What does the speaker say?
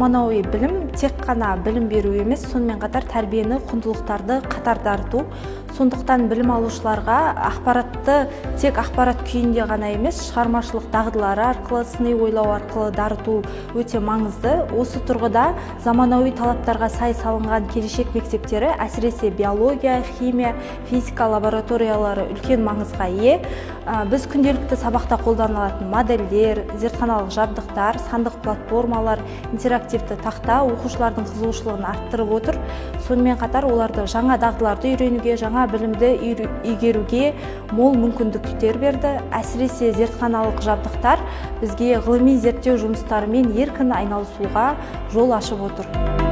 заманауи білім тек қана білім беру емес, сонымен қатар тәрбиені, құндылықтарды қатар дарыту. Сондықтан білім алушыларға ақпаратты тек ақпарат күйінде ғана емес, шығармашылық дағдылары арқылы, сыни ойлау арқылы дарыту өте маңызды. Осы тұрғыда заманауи талаптарға сай салынған келешек мектептері, әсіресе биология, химия, физика лабораториялары үлкен маңызға ие. Біз күнделікті сабақта қолданылатын модельдер, зертханалық жабдықтар, сандық платформалар, интерактивті тақта оқушылардың қызығушылығын арттырып отыр. Сонымен қатар оларды жаңа дағдыларды үйренуге, жаңа білімді игеруге мол мүмкіндіктер берді. Әсіресе зертханалық жабдықтар бізге ғылыми зерттеу жұмыстарымен еркін айналысуға жол ашып отыр.